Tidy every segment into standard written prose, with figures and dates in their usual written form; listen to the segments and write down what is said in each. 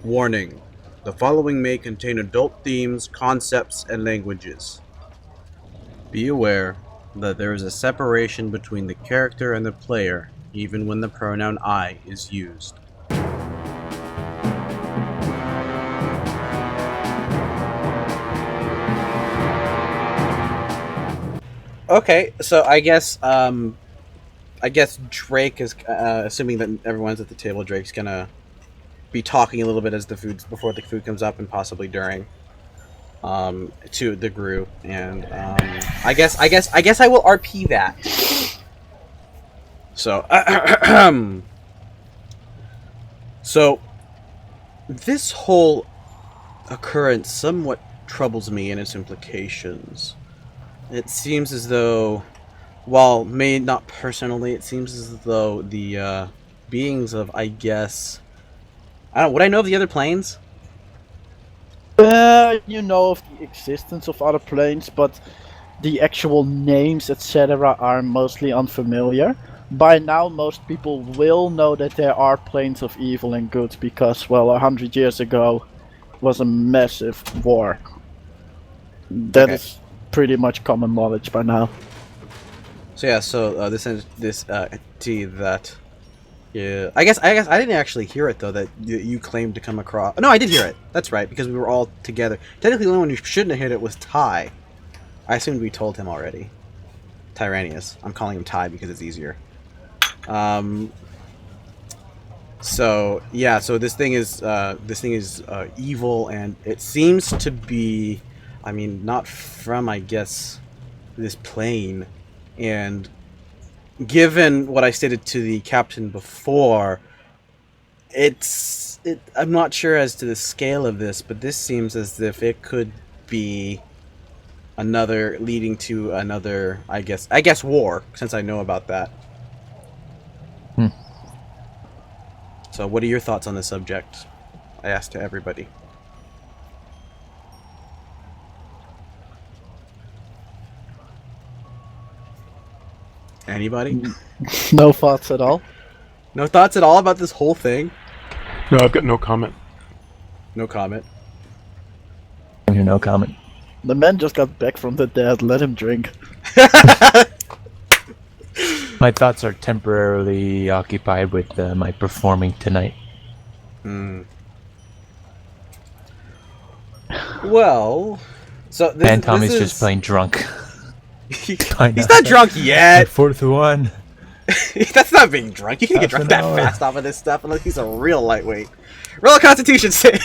Warning: the following may contain adult themes, concepts, and languages. Be aware that there is a separation between the character and the player, even when the pronoun I is used. Okay, so I guess Drake is assuming that everyone's at the table. Drake's gonna be talking a little bit as the food before the food comes up, and possibly during to the group. And I guess I will RP that. So so this whole occurrence somewhat troubles me in its implications. It seems as though, while may not personally, it seems as though the beings of, I guess, I don't. Would I know of the other planes? You know of the existence of other planes, but the actual names, etc., are mostly unfamiliar. By now, most people will know that there are planes of evil and good because, well, 100 years ago was a massive war. That is pretty much common knowledge by now. So yeah, this entity that, yeah, I guess I didn't actually hear it though, that you claimed to come across. No, I did hear it. That's right, because we were all together. Technically, the only one who shouldn't have hit it was Ty. I assumed we told him already. Tyraneus. I'm calling him Ty because it's easier. So yeah, so this thing is evil, and it seems to be, I mean, not from, I guess, this plane. And given what I stated to the captain before, I'm not sure as to the scale of this, but this seems as if it could be another leading to another, I guess war, since I know about that. So what are your thoughts on the subject? I asked to everybody. Anybody? No thoughts at all? No thoughts at all about this whole thing? No, I've got no comment. No comment. No comment. The man just got back from the dead, let him drink. My thoughts are temporarily occupied with my performing tonight. Well, so this, and Tommy's this is... just plain drunk. He's not drunk yet. Fourth one. That's not being drunk. You can't get drunk that fast off of this stuff unless he's a real lightweight. Roll a Constitution save.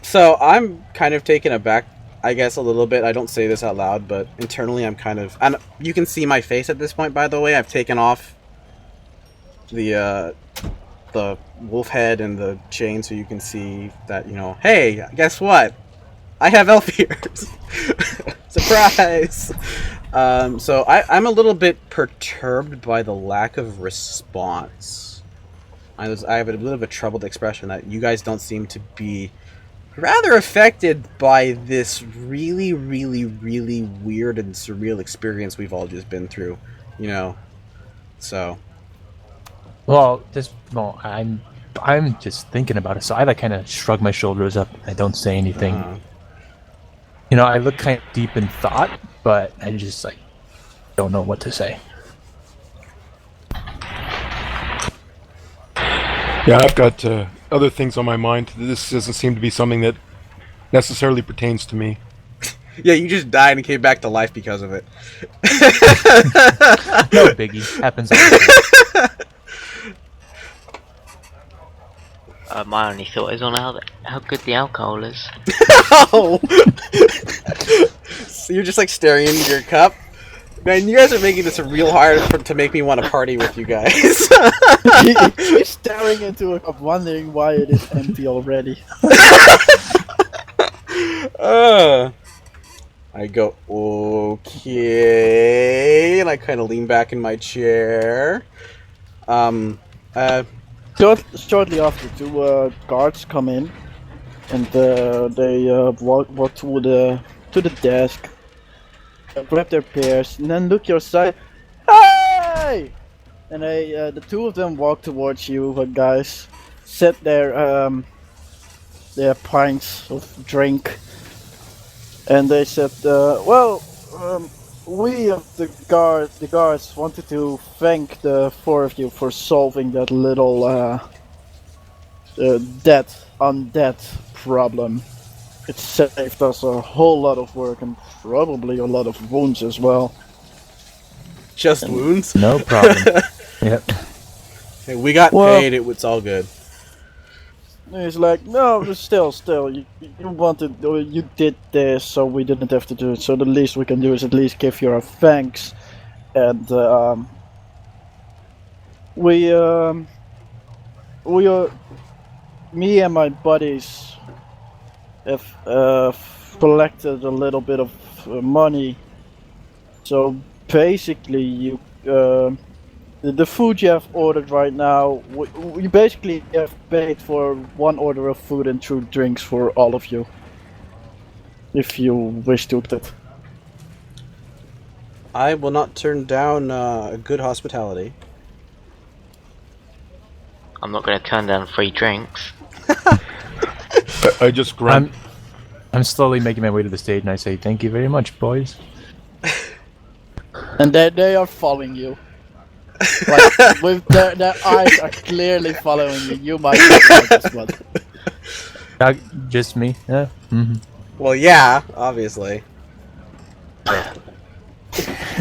So I'm kind of taken aback, I guess, a little bit. I don't say this out loud, but internally I'm kind of... And you can see my face at this point, by the way. I've taken off the wolf head and the chain so you can see that, you know, hey, guess what? I have elf ears. Surprise! So I'm a little bit perturbed by the lack of response. I have a bit of a troubled expression that you guys don't seem to be rather affected by this really, really, really weird and surreal experience we've all just been through, you know. So, well, I'm just thinking about it, so I kind of shrug my shoulders up. I don't say anything. You know, I look kind of deep in thought, but I just don't know what to say. Yeah, I've got other things on my mind. This doesn't seem to be something that necessarily pertains to me. Yeah, you just died and came back to life because of it. No biggie. Happens all the time. My only thought is on how good the alcohol is. Oh! So you're just staring into your cup? Man, you guys are making this real hard to make me want to party with you guys. He's staring into a cup, wondering why it is empty already. I go, okay, and I kind of lean back in my chair. Shortly after, two guards come in, and they walk to the desk, grab their pairs, and then look your side. Hey! And the two of them walk towards you, guys. Set their pints of drink, and they said, we of the guards wanted to thank the four of you for solving that little undead problem. It saved us a whole lot of work and probably a lot of wounds as well. Just wounds? No problem. Yep. Hey, we got paid. It's all good. He's like, no, still, you wanted, or you did this, so we didn't have to do it. So the least we can do is at least give you our thanks, and me and my buddies have collected a little bit of money. So basically, you. The food you have ordered right now, we basically have paid for one order of food and 2 drinks for all of you. If you wish to that. I will not turn down good hospitality. I'm not going to turn down free drinks. I just grunt. I'm slowly making my way to the stage, and I say, "Thank you very much, boys." And they are following you. Like, with their eyes are clearly following you. You might not like this one. Just me? Yeah. Mm-hmm. Well, yeah, obviously.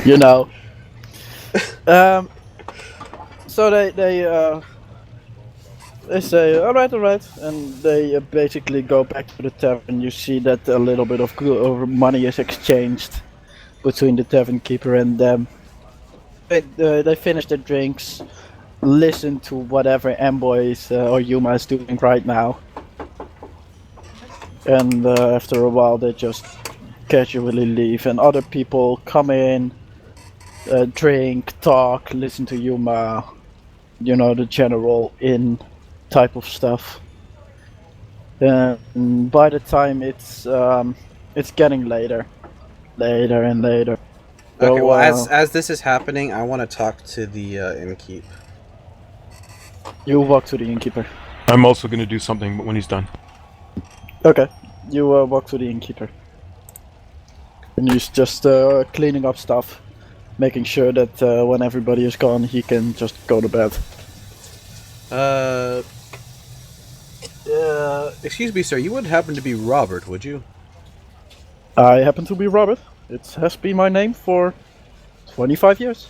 You know. So they say, all right, and they basically go back to the tavern. You see that a little bit of money is exchanged between the tavern keeper and them. They finish their drinks, listen to whatever Mboy or Yuma is doing right now, and after a while they just casually leave, and other people come in, drink, talk, listen to Yuma, you know, the general inn type of stuff. And by the time it's getting later and later. Okay, So, well, as this is happening, I want to talk to the innkeep. You walk to the innkeeper. I'm also going to do something when he's done. Okay, you walk to the innkeeper. And he's just cleaning up stuff, making sure that when everybody is gone, he can just go to bed. Excuse me, sir, you wouldn't happen to be Robert, would you? I happen to be Robert. It has been my name for 25 years.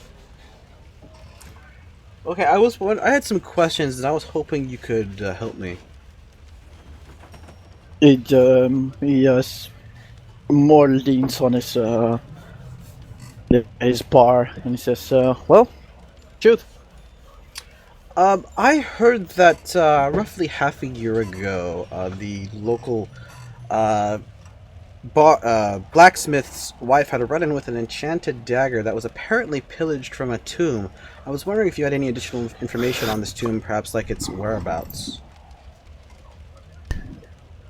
Okay, I had some questions, and I was hoping you could help me. He has more leans on his bar, and he says, well, shoot. I heard that roughly half a year ago, the local blacksmith's wife had a run-in with an enchanted dagger that was apparently pillaged from a tomb. I was wondering if you had any additional information on this tomb, perhaps like its whereabouts.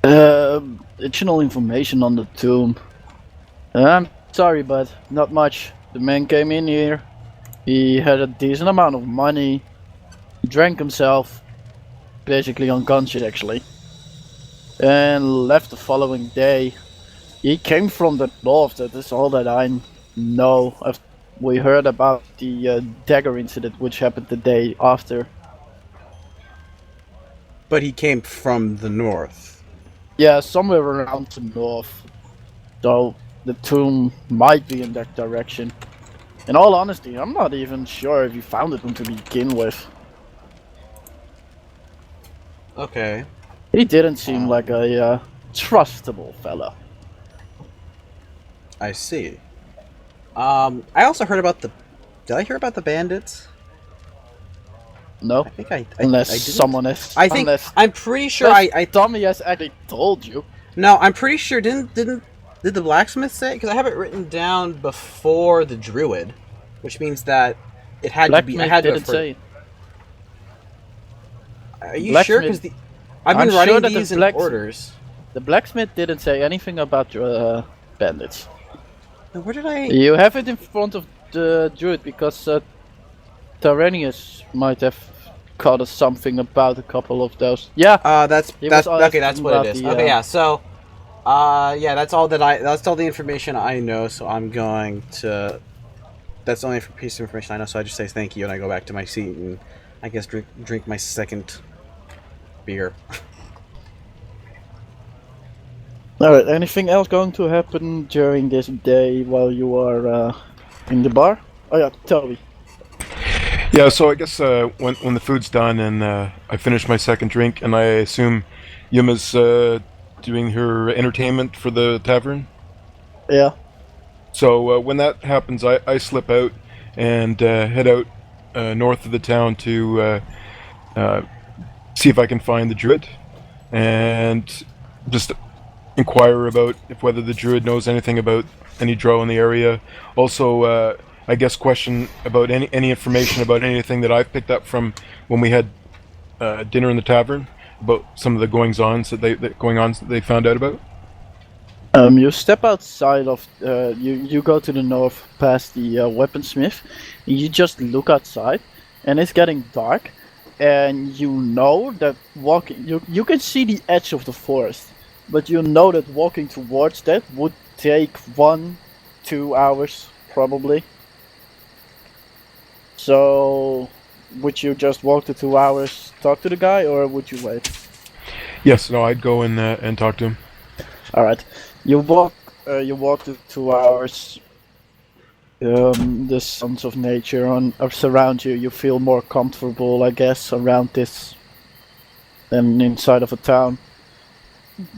Additional information on the tomb. I'm sorry, but not much. The man came in here. He had a decent amount of money. He drank himself, basically unconscious actually, and left the following day. He came from the north, that is all that I know. We heard about the dagger incident which happened the day after. But he came from the north. Yeah, somewhere around the north. So the tomb might be in that direction. In all honesty, I'm not even sure if he found it to begin with. Okay. He didn't seem like a trustable fella. I see. I also heard about the... Did I hear about the bandits? No, I think I unless didn't. someone has. I'm pretty sure I Tommy has actually told you. No, I'm pretty sure did the blacksmith say it? Because I have it written down before the druid, which means that it had to be. I had didn't to say. Are you sure? Because I've been I'm writing sure that these in orders. The blacksmith didn't say anything about your bandits. Now, where did I? You have it in front of the druid because Tyraneus might have caught us something about a couple of those. Yeah. That's He was okay. That's asking what about it is. the, Okay, yeah. So, yeah, that's all the information I know. So I'm going to. That's the only piece of information I know. So I just say thank you, and I go back to my seat and I guess drink my second beer. Alright, anything else going to happen during this day while you are in the bar? Oh yeah, Toby. Yeah, so I guess when the food's done and I finish my second drink, and I assume Yuma's doing her entertainment for the tavern. Yeah. So when that happens, I slip out and head out north of the town to see if I can find the druid, and just inquire about whether the druid knows anything about any drow in the area. Also, I guess question about any information about anything that I've picked up from when we had dinner in the tavern, about some of the goings-ons that they found out about. You step outside of you go to the north past the weaponsmith, and you just look outside, and it's getting dark, and you know that you can see the edge of the forest, but you know that walking towards that would take 1-2 hours probably. So, would you just walk the 2 hours, talk to the guy, or would you wait? Yes, no, I'd go and talk to him. All right, you walk the 2 hours. The sounds of nature surround you. You feel more comfortable, I guess, around this than inside of a town.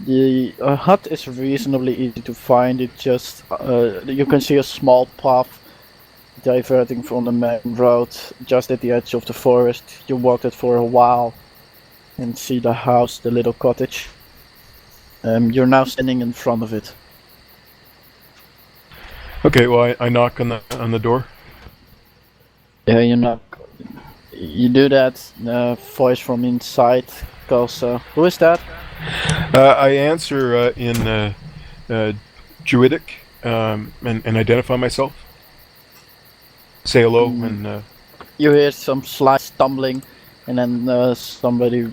The hut is reasonably easy to find. It just you can see a small path diverting from the main road just at the edge of the forest. You walk it for a while and see the house, the little cottage. You're now standing in front of it. Okay, well, I knock on the door. Yeah, you knock. You do that. Voice from inside goes, "Who is that?" I answer in Druidic and identify myself. Say hello and. You hear some slight stumbling, and then somebody.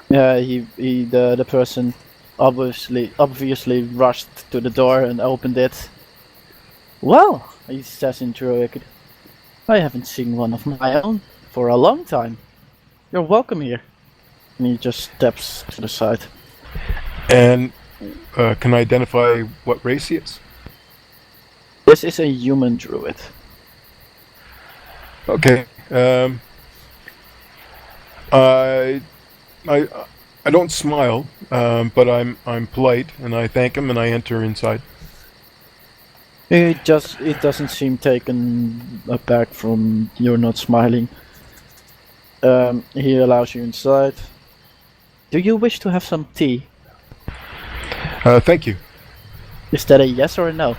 The person obviously rushed to the door and opened it. Well, he says in Druidic, I haven't seen one of my own for a long time. You're welcome here. And he just steps to the side. And can I identify what race he is? This is a human druid. Okay. I don't smile, but I'm polite, and I thank him, and I enter inside. It doesn't seem taken aback from you're not smiling. He allows you inside. Do you wish to have some tea? Thank you. Is that a yes or a no?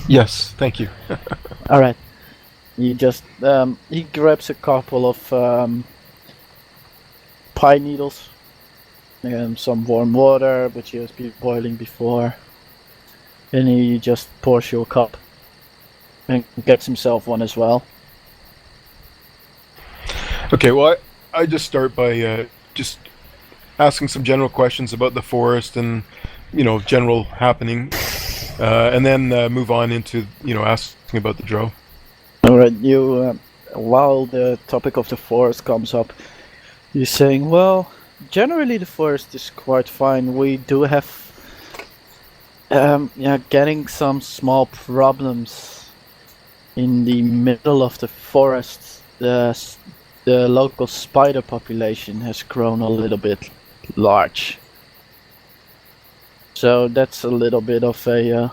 Yes, thank you. All right. He just he grabs a couple of pine needles and some warm water, which he has been boiling before. And he just pours you a cup and gets himself one as well. Okay, well, I just start by just asking some general questions about the forest and, general happening, and then move on into, asking about the drow. Alright, you, while the topic of the forest comes up, you're saying, well, generally the forest is quite fine. We do have getting some small problems in the middle of the forest. The local spider population has grown a little bit large, so that's a little bit of an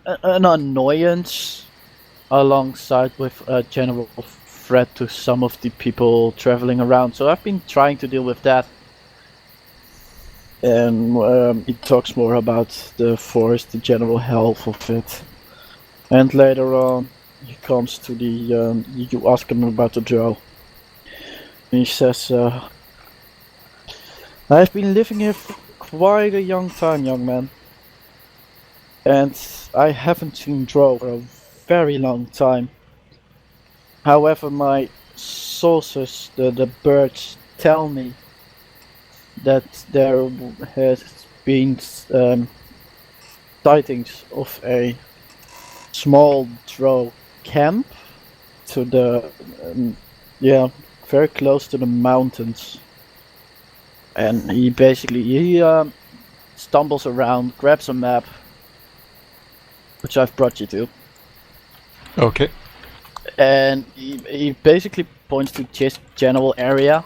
annoyance, alongside with a general threat to some of the people traveling around. So I've been trying to deal with that. And he talks more about the forest, the general health of it. And later on, he comes to the, you ask him about the drow. And he says, I've been living here for quite a young time, young man. And I haven't seen drow for a very long time. However, my sources, the birds, tell me that there has been sightings of a small drow camp to the very close to the mountains, and he stumbles around, grabs a map, which I've brought you to, Okay. and he basically points to this general area.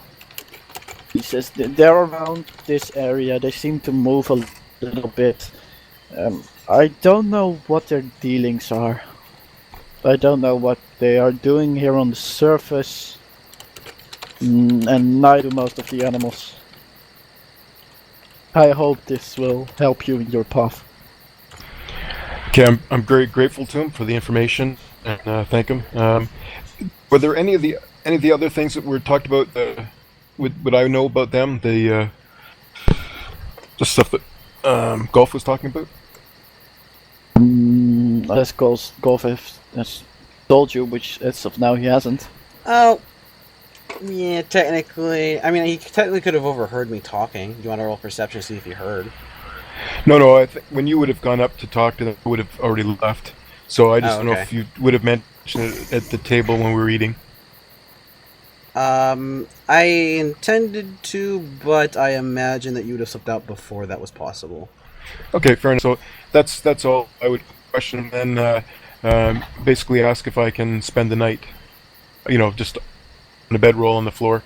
He says they're around this area. They seem to move a little bit. I don't know what their dealings are. I don't know what they are doing here on the surface, and neither do most of the animals. I hope this will help you in your path. Okay, I'm very grateful to him for the information, and thank him. Were there any of the other things that were talked about? Would I know about them? The stuff that Golf was talking about. As Golf has told you, which as of now he hasn't. Oh, yeah, technically. I mean, he technically could have overheard me talking. Do you want to roll perception to see if he heard? No. I think when you would have gone up to talk to them, I would have already left. So I just don't know okay. if you would have mentioned it at the table when we were eating. I intended to, but I imagine that you would have slipped out before that was possible. Okay, fair enough. So that's all I would question. And then basically ask if I can spend the night. Just on a bedroll on the floor.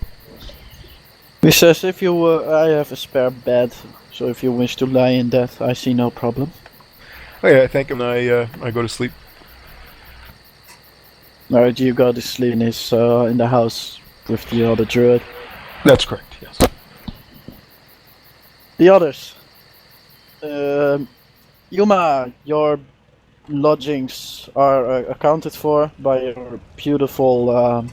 He says if you, I have a spare bed, so if you wish to lie in that, I see no problem. Oh yeah, I thank him. I go to sleep. Alright, you go to sleep in the house with the other druid. That's correct. Yes. The others. Yuma, your lodgings are accounted for by your beautiful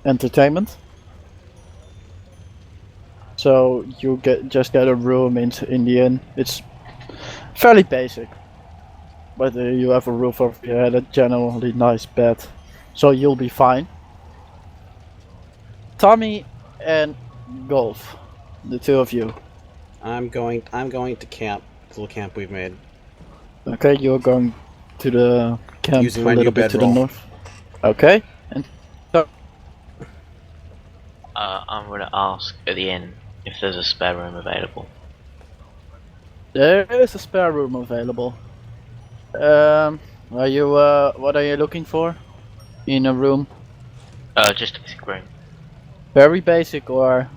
entertainment. So you just get a room in the inn. It's fairly basic, but you have a roof over your head, a generally nice bed, so you'll be fine. Tommy and Golf, the two of you. I'm going to camp. The little camp we've made. Okay, you're going to the camp Using a my new little bit to the bedroll. north. Okay, and I'm gonna ask at the inn if there's a spare room available. there is a spare room available. Are you what are you looking for in a room? Just a basic room. Very basic or?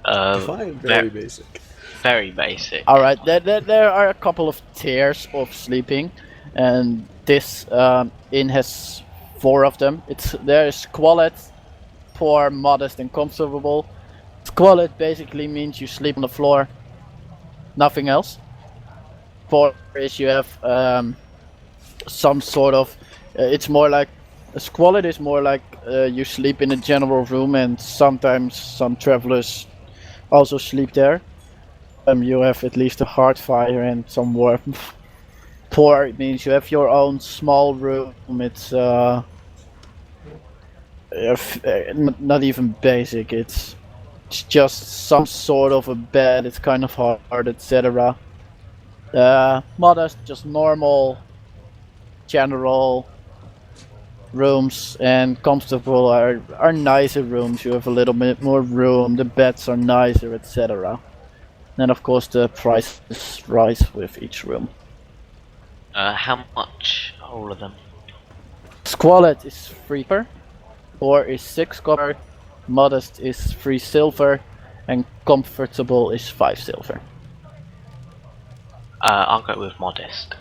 Fine, very basic. Very basic. Alright, there are a couple of tiers of sleeping, and this inn has 4 of them. There is squalid, poor, modest, and comfortable. Squalid basically means you sleep on the floor, nothing else. Poor is you have some sort of. It's more like a squalid is more like you sleep in a general room, and sometimes some travelers also sleep there. You have at least a hearth fire and some warmth. Poor means you have your own small room. It's not even basic. It's just some sort of a bed. It's kind of hard, etc. Modest, just normal, general rooms, and comfortable are nicer rooms. You have a little bit more room. The beds are nicer, etc. And of course the prices rise with each room. How much are all of them? Squalid is 3 copper, poor is 6 copper, modest is 3 silver, and comfortable is 5 silver. I'll go with modest.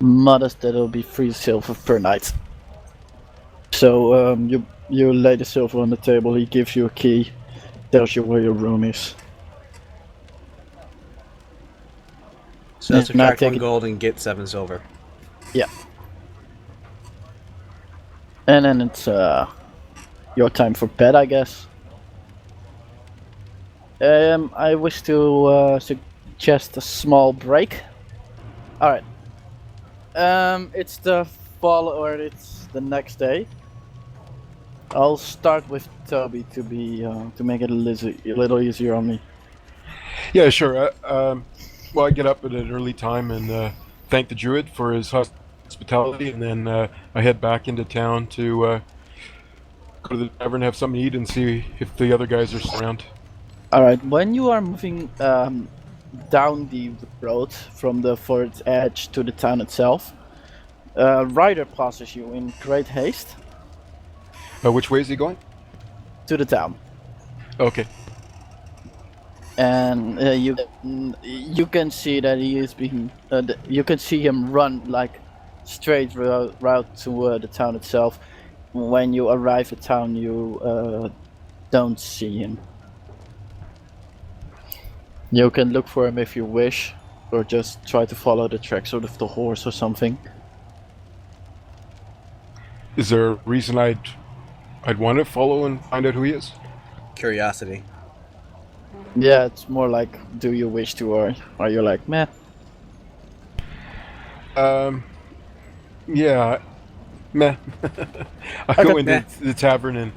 Modest, that'll be 3 silver per night. So you lay the silver on the table, he gives you a key, tells you where your room is. So that's Not subtract 1 taking- gold and get 7 silver. Yeah. And then it's your time for bed, I guess. I wish to suggest a small break. Alright. It's the the next day. I'll start with Toby to make it a little easier on me. Yeah, sure. Well, I get up at an early time and thank the druid for his hospitality, and then I head back into town to go to the tavern, have something to eat, and see if the other guys are still around. Alright, when you are moving down the road from the forest edge to the town itself, a rider passes you in great haste Which way is he going? to the town. Okay. And you can see that he is being you can see him run like straight route to the town itself. When you arrive at town, you don't see him. You can look for him if you wish, or just try to follow the tracks of the horse or something. Is there a reason I'd want to follow and find out who he is? Curiosity. Yeah, it's more like, do you wish to, or are you like, meh? Yeah, meh. I go into the tavern and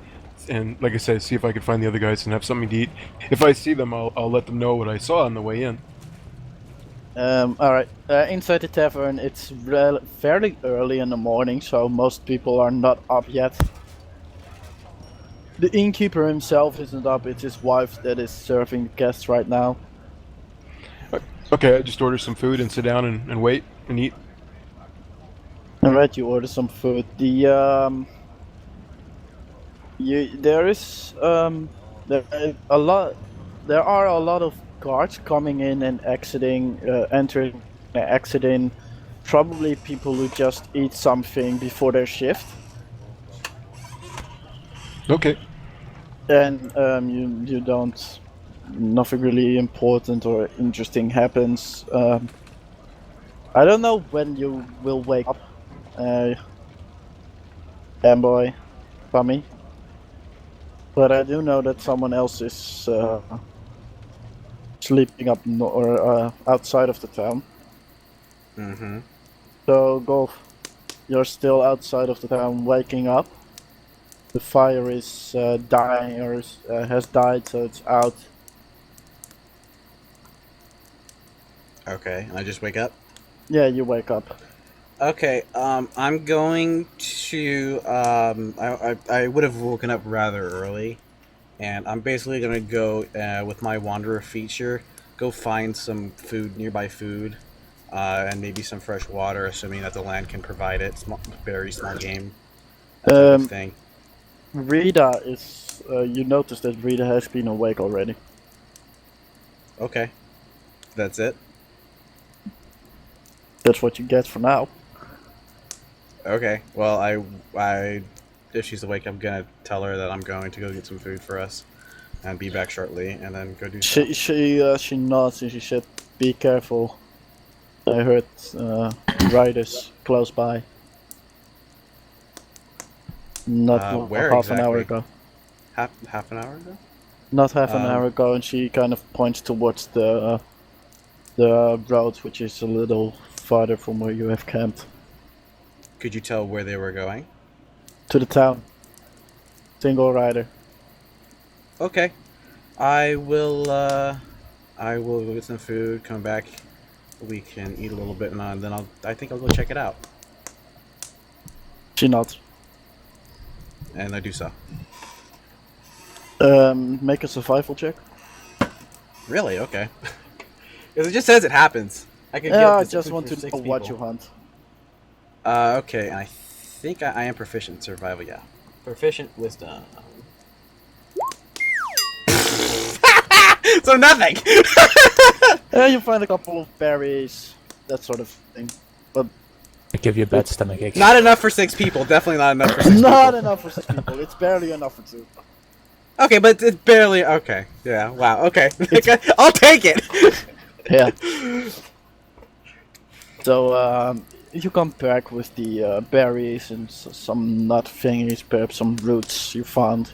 like I said, see if I can find the other guys and have something to eat. If I see them, I'll let them know what I saw on the way in. Alright, inside the tavern, it's fairly early in the morning, so most people are not up yet. The innkeeper himself isn't up, it's his wife that is serving the guests right now. Okay, I just order some food and sit down and wait and eat. Alright, you order some food. There are a lot of guards coming in and exiting, entering, exiting. Probably people who just eat something before their shift. Okay. And you don't, nothing really important or interesting happens. I don't know when you will wake up, Amboy, Bummy, but I do know that someone else is sleeping up outside of the town. Mm-hmm. So Golf, you're still outside of the town, waking up. The fire is dying, or has died, so it's out. Okay, and I just wake up? Yeah, you wake up. Okay, I'm going to, I would have woken up rather early, and I'm basically going to go, with my Wanderer feature, go find some food, nearby food, and maybe some fresh water, assuming that the land can provide it. Very small game. That type of thing. Rita is, you notice that Rita has been awake already. Okay. That's it? That's what you get for now. Okay, well, I, if she's awake, I'm gonna tell her that I'm going to go get some food for us, and be back shortly, and then go do stuff. She nods and she said, "Be careful. I heard riders close by. Not where half an hour exactly? ago. Half an hour ago? Not half an hour ago," and she kind of points towards the road, which is a little farther from where you have camped. Could you tell where they were going? To the town. Single rider. Okay. I will go get some food, come back, we can eat a little bit, and then I think I'll go check it out. She nods. And I do so. Make a survival check. Really? Okay. Because it just says it happens. I could Yeah, I get just food want for to 6 know what people. you hunt. Okay, and I think I am proficient in survival, yeah. Proficient wisdom. So nothing! You find a couple of berries, that sort of thing. But I give you a bad stomach ache. Not enough for 6 people. Definitely not enough for 6 people. not enough for 6 people. It's barely enough for 2. Okay, but it's barely... Okay. Yeah, wow. Okay. I'll take it! Yeah. So, you come back with the berries and some nut thingies, perhaps some roots you found.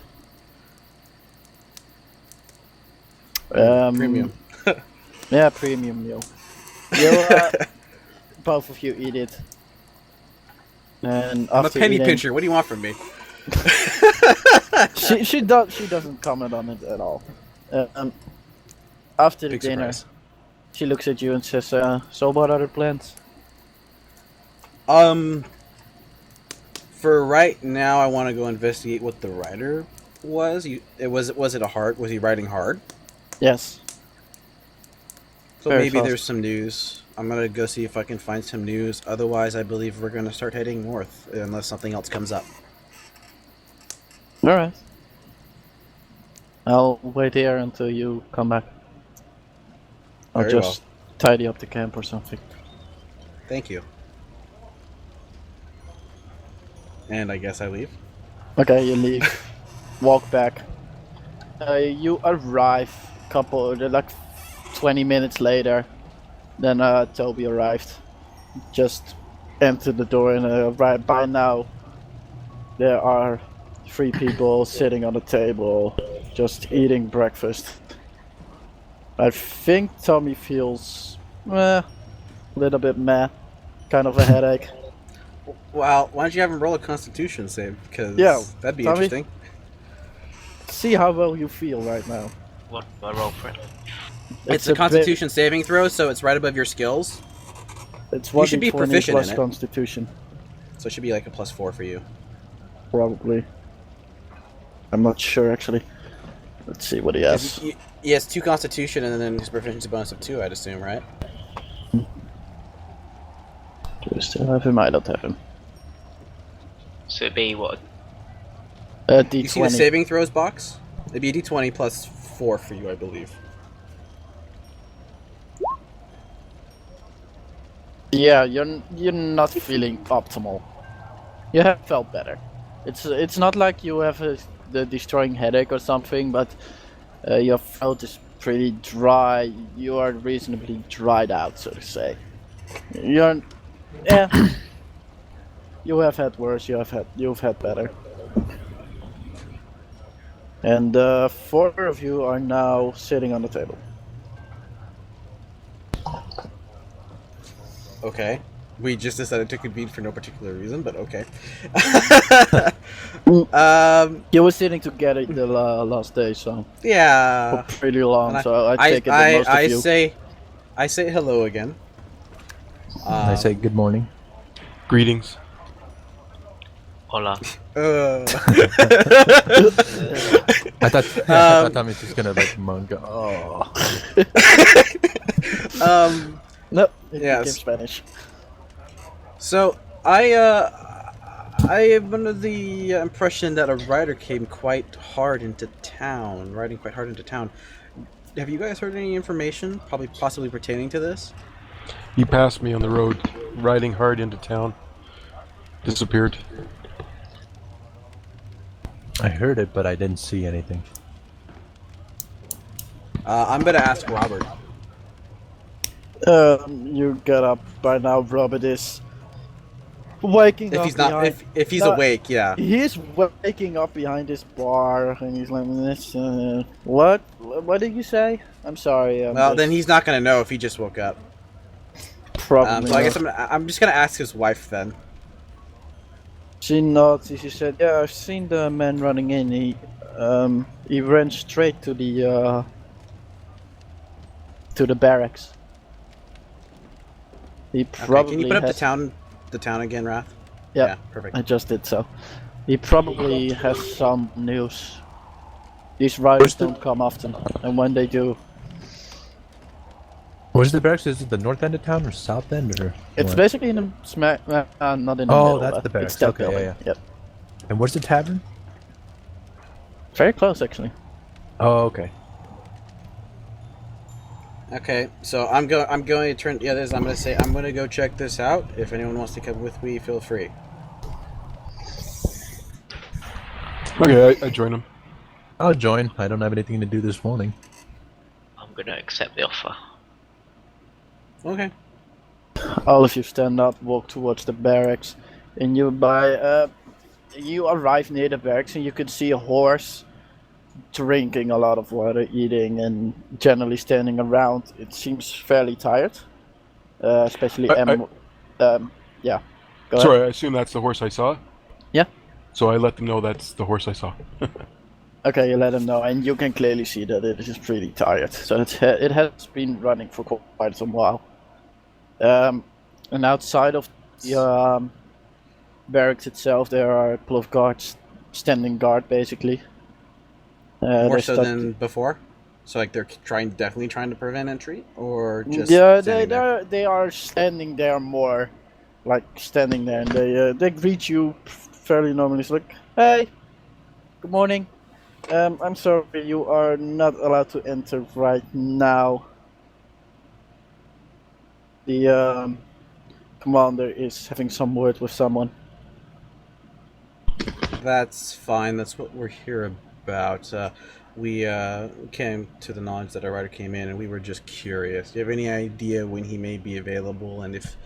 Premium. Yeah, premium meal. You, both of you eat it. And I'm a after penny eating, pincher. What do you want from me? she doesn't comment on it at all. After the Big dinner, surprise. she looks at you and says, "So what other plans?" For right now, I want to go investigate what the rider was. Was it a hard? Was he riding hard? Yes. So Very maybe fast. there's some news. I'm gonna go see if I can find some news. Otherwise, I believe we're gonna start heading north unless something else comes up. All right. I'll wait here until you come back. I'll Very just tidy up the camp or something. Thank you. And I guess I leave. Okay, you leave. Walk back. You arrive like 20 minutes later. Then Toby arrived. Just entered the door and right by now there are 3 people sitting on a table just eating breakfast. I think Tommy feels a little bit meh, kind of a headache. Well, why don't you have him roll a Constitution save? Because Yeah, that'd be Tommy? interesting. See how well you feel right now. What do I roll for it? It's a Constitution saving throw, so it's right above your skills. It's You should be 1d20 proficient plus in it. Constitution, So it should be like a +4 for you. probably. I'm not sure actually. Let's see what he has. He has 2 Constitution and then his proficiency bonus of 2, I'd assume, right? Do we still have him? I don't have him. So it'd be what? D20. You see the saving throws box? It'd be a D20 plus 4 for you, I believe. Yeah, you're not feeling optimal. You have felt better. It's not like you have the destroying headache or something, but your throat is pretty dry. You are reasonably dried out, so to say. You're you have had worse. You've had better. And 4 of you are now sitting on the table. Okay. We just decided to convene for no particular reason, but okay. You were sitting together the last day, so Yeah. for pretty long. And So I take it that most of you. I say hello again. I say good morning. Greetings. Hola. I thought Tommy was just gonna like moan, go, oh. No, it Yes. became Spanish. So I have under the impression that a rider came quite hard into town, riding quite hard into town. Have you guys heard any information, possibly pertaining to this? He passed me on the road, riding hard into town. Disappeared. I heard it, but I didn't see anything. I'm gonna ask Robert. You get up by now. Robert is waking If up. he's not, behind... if he's No, awake, yeah. He's waking up behind this bar, and he's like, "This, what? What did you say? I'm sorry." Well, then he's not gonna know if he just woke up. probably. So I guess not. I'm just gonna ask his wife then. She nods. She said, "Yeah, I've seen the man running in. He ran straight to the barracks. He probably Okay, can you put up has... the town again, Wrath? Yeah, Yeah, perfect. I just did so. He probably has some news. These riders don't come often, and when they do, Where's the barracks? Is it the north end of town or south end or? it's what? basically in the not in the middle. Oh, that's but the barracks. It's that Okay, yeah, building. Yep. And where's the tavern? Very close, actually. Oh, okay. Okay, so I'm going to turn the others. I'm going to say I'm going to go check this out. If anyone wants to come with me, feel free. Okay, I join him. I'll join. I don't have anything to do this morning. I'm gonna accept the offer. Okay. All of you stand up, walk towards the barracks, and you arrive near the barracks, and you can see a horse drinking a lot of water, eating, and generally standing around. It seems fairly tired, especially I- yeah. Go ahead. Sorry, I assume that's the horse I saw? Yeah. So I let them know that's the horse I saw. Okay, you let him know, and you can clearly see that it is pretty tired. So it has been running for quite some while. And outside of the barracks itself, there are a couple of guards standing guard, basically. More so than before? So like they're definitely trying to prevent entry, or just yeah, standing there? they are standing there more, like standing there, and they greet you fairly normally. It's like, hey, good morning. I'm sorry, you are not allowed to enter right now. The commander is having some word with someone. That's fine. That's what we're here about. We came to the knowledge that our writer came in, and we were just curious. Do you have any idea when he may be available, and if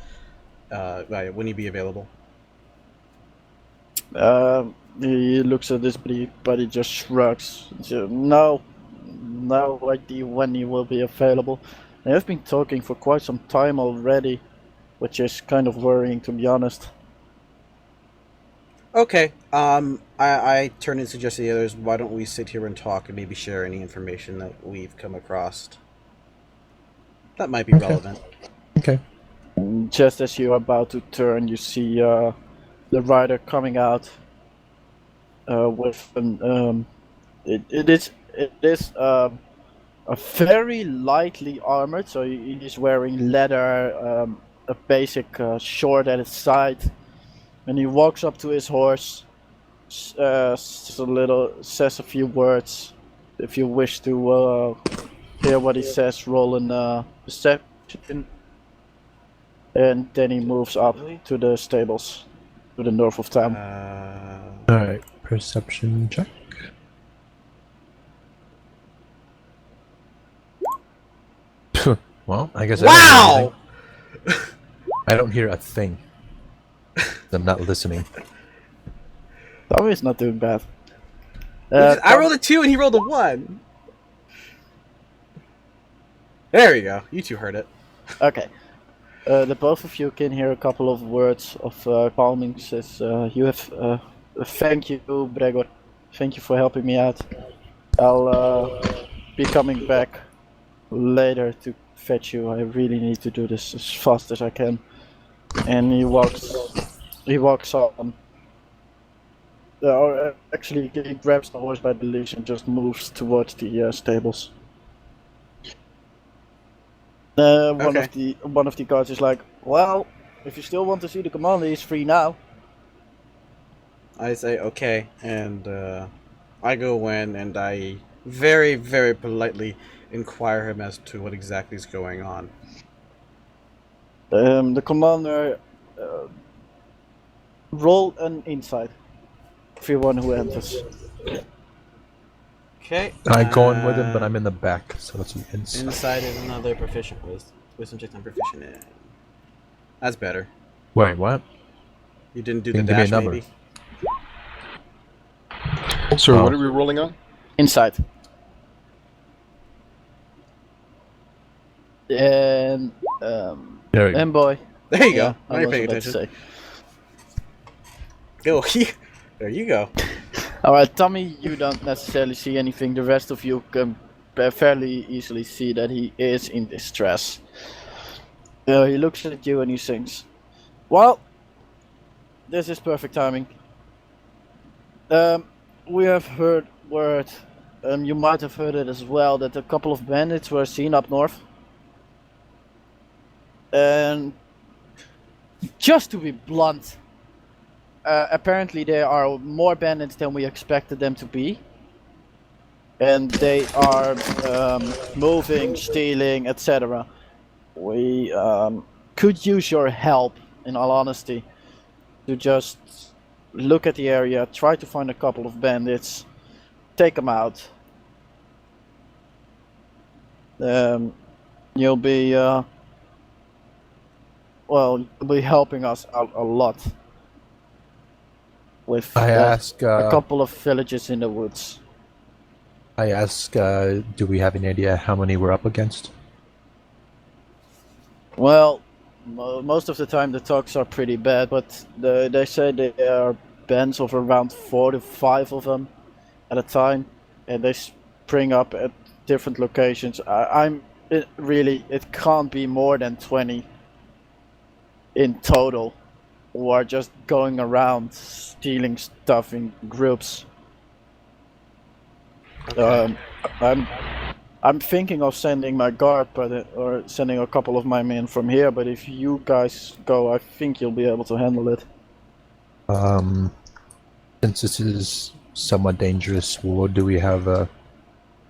when he be available? He looks at this, but he just shrugs. So, no idea when he will be available. They have been talking for quite some time already, which is kind of worrying, to be honest. Okay. I turn and suggest to the others, why don't we sit here and talk and maybe share any information that we've come across that might be relevant. Okay. Just as you're about to turn, you see the rider coming out with an it is a very lightly armored, so he is wearing leather, a basic short at his side, and he walks up to his horse, says a few words. If you wish to hear what he says, roll an perception, and then he moves up to the stables to the north of town. Alright, perception check. Well, I guess Wow! I don't hear a thing. I'm not listening. Toby's not doing bad. I rolled a 2 and he rolled a 1. There you go. You two heard it. Okay. The both of you can hear a couple of words of calming. Says, you have, thank you, Gregor. Thank you for helping me out. I'll be coming back later to fetch you. I really need to do this as fast as I can. And he walks on. Or actually, he grabs the horse by the leash and just moves towards the stables. One of the guards is like, well, if you still want to see the commander, he's free now. I say okay, and I go in and I very, very politely inquire him as to what exactly is going on. The commander roll an insight. Everyone who enters. Okay. I go in with him, but I'm in the back, so that's an inside. Inside is another proficient wisdom check I'm proficient in. That's better. Wait, what? You didn't do Give the me a dash, number. maybe? So Oh. what are we rolling on? Insight. And There we go. boy. There you Yeah, go. Now you're paying attention. Go. There you go. Alright, Tommy, you don't necessarily see anything. The rest of you can fairly easily see that he is in distress. He looks at you and he sings, well, this is perfect timing. We have heard word, you might have heard it as well, that a couple of bandits were seen up north. And just to be blunt, apparently there are more bandits than we expected them to be. And they are moving, stealing, etc. We could use your help, in all honesty, to just look at the area, try to find a couple of bandits, take them out. You'll be you'll be helping us out a lot with I ask, a couple of villages in the woods. I ask, do we have any idea how many we're up against? Well, Most of the time the talks are pretty bad, but they say there are bands of around 4 to 5 of them at a time, and they spring up at different locations. It can't be more than 20 in total, who are just going around stealing stuff in groups. Okay. I'm thinking of sending my guard, or sending a couple of my men from here. But if you guys go, I think you'll be able to handle it. Since this is somewhat dangerous, do we have a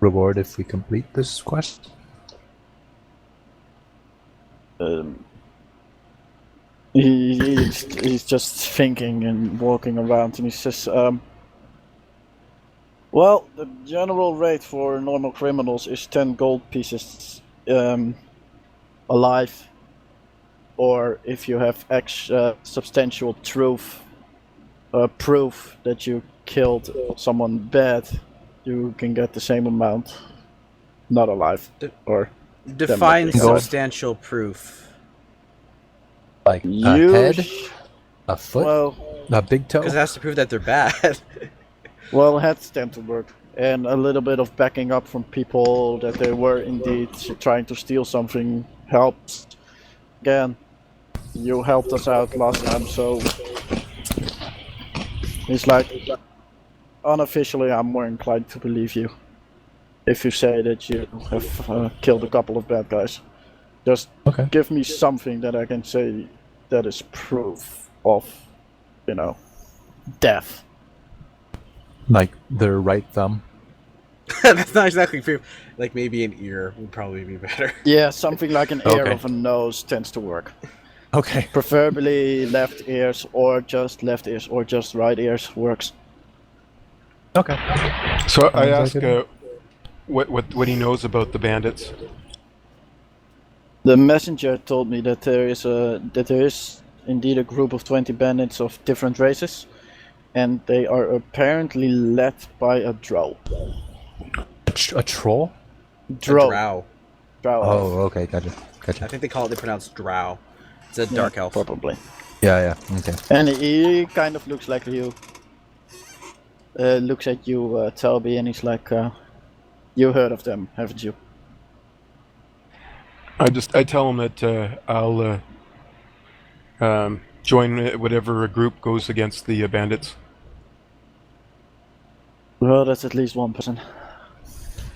reward if we complete this quest? He's just thinking and walking around, and he says, well, the general rate for normal criminals is 10 gold pieces alive, or if you have substantial proof that you killed someone bad, you can get the same amount, not alive. Define Gold. substantial proof. Like a head, a foot, a big toe? Because it has to prove that they're bad. Well, heads tend to work, and a little bit of backing up from people that they were indeed trying to steal something helps. Again, you helped us out last time, so it's like, unofficially I'm more inclined to believe you if you say that you have killed a couple of bad guys. Just give me something that I can say that is proof of, death. Like their right thumb? That's not exactly proof. Like maybe an ear would probably be better. Yeah, something like an ear of a nose tends to work. Okay. Preferably left ears, or just right ears works. Okay. So I ask what he knows about the bandits. The messenger told me that there is indeed a group of 20 bandits of different races, and they are apparently led by a drow. A troll? Drow. Oh, okay, gotcha. I think they pronounce drow. It's a dark elf. Probably. Yeah, okay. And he kind of looks like you. Looks at you, Toby, and he's like, you heard of them, haven't you? I tell him that I'll join whatever group goes against the bandits. Well, that's at least one person.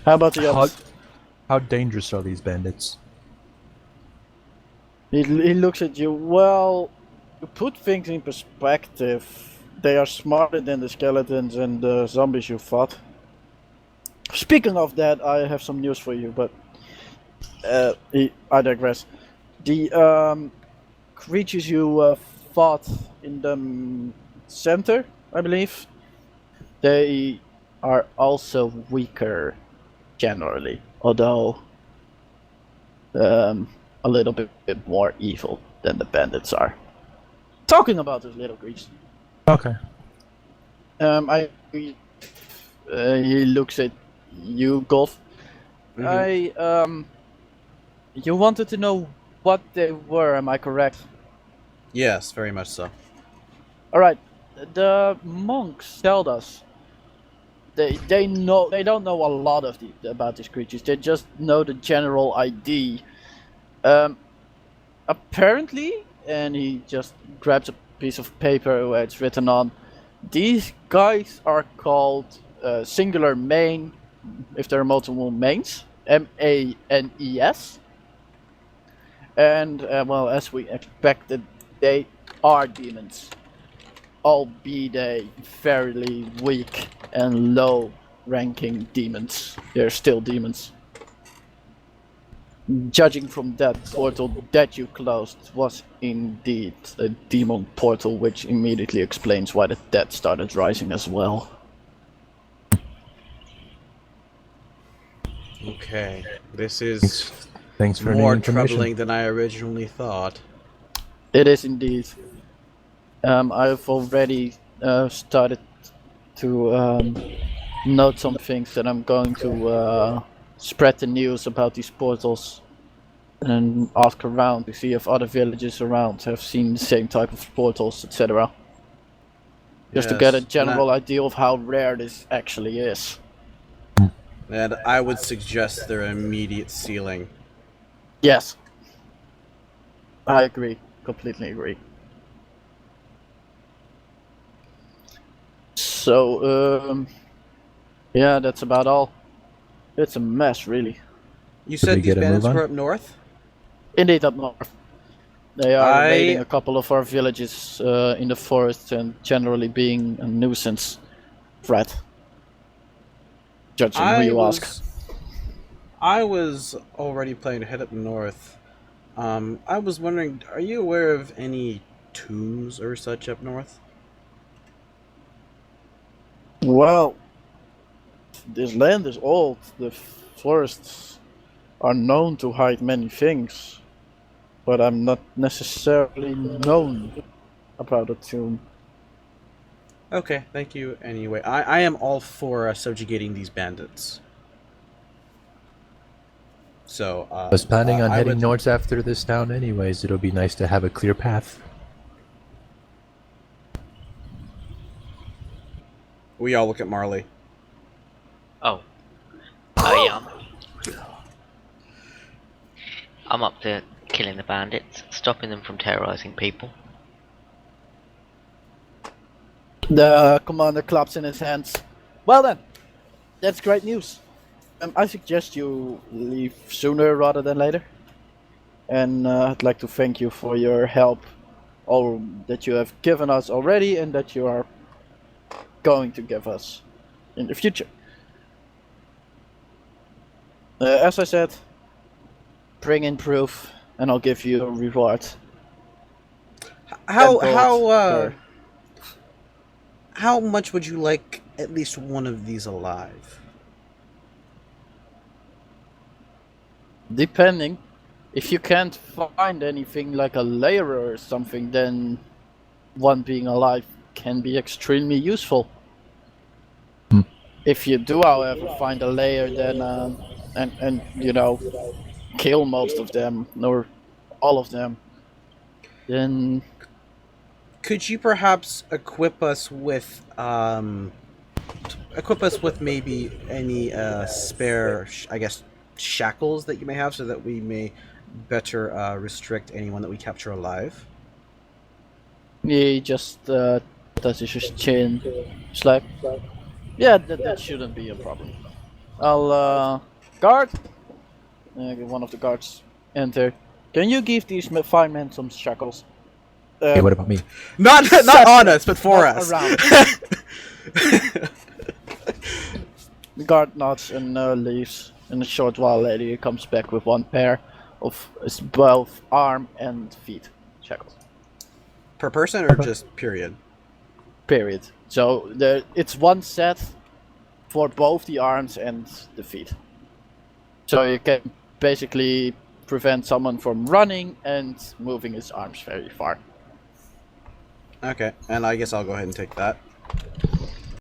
How about the others? How dangerous are these bandits? He looks at you. Well, to put things in perspective, they are smarter than the skeletons and the zombies you fought. Speaking of that, I have some news for you, but I digress. The creatures you fought in the center, I believe, they are also weaker generally, although a little bit more evil than the bandits are. Talking about those little creatures. Okay. He looks at you, Golf. Mm-hmm. You wanted to know what they were, am I correct? Yes, very much so. Alright, the monks told us they don't know a lot about these creatures. They just know the general ID. Apparently, and he just grabs a piece of paper where it's written on, these guys are called singular main, if there are multiple mains, M-A-N-E-S. And, well, as we expected, they are demons. Albeit they fairly weak and low-ranking demons. They're still demons. Judging from that portal that you closed was indeed a demon portal, which immediately explains why the dead started rising as well. Okay, this is Thanks for more the information. troubling than I originally thought. It is indeed. I've already started to note some things that I'm going to spread the news about these portals and ask around to see if other villages around have seen the same type of portals, etc. Just to get a Yes, general idea of how rare this actually is. And I would suggest their immediate sealing. Yes. I agree. Completely agree. So, yeah, that's about all. It's a mess, really. You Should we said these get a move bandits on? were up north? Indeed, up north. They are raiding a couple of our villages in the forest and generally being a nuisance threat. Judging who you ask. I was already planning to head up north. I was wondering, are you aware of any tombs or such up north? Well, this land is old. The forests are known to hide many things, but I'm not necessarily known about a tomb. Okay, thank you anyway. I am all for subjugating these bandits. So, I was planning on I heading would- north after this town anyways. It'll be nice to have a clear path. We all look at Marley. Oh. Oh yeah. I'm up to killing the bandits, stopping them from terrorizing people. The commander claps in his hands. Well then, that's great news. I suggest you leave sooner rather than later. And I'd like to thank you for your help, all that you have given us already and that you are going to give us in the future. As I said, bring in proof and I'll give you a reward. How much would you like at least one of these alive? Depending. If you can't find anything like a layer or something, then one being alive can be extremely useful. If you do, however, find a layer, then and you know, kill most of them or all of them, then Could you perhaps equip us with maybe any spare, shackles that you may have, so that we may better restrict anyone that we capture alive? he just touches his chin. It's like, yeah, that shouldn't be a problem. I'll guard. One of the guards enter. Can you give these fine men some shackles? Hey, what about me? Not on us, but for us. Around. The guard nods and leaves. In a short while later, he comes back with one pair of both arm and feet shackles. Per person or just period? Period. So it's one set for both the arms and the feet. So you can basically prevent someone from running and moving his arms very far. Okay, and I guess I'll go ahead and take that.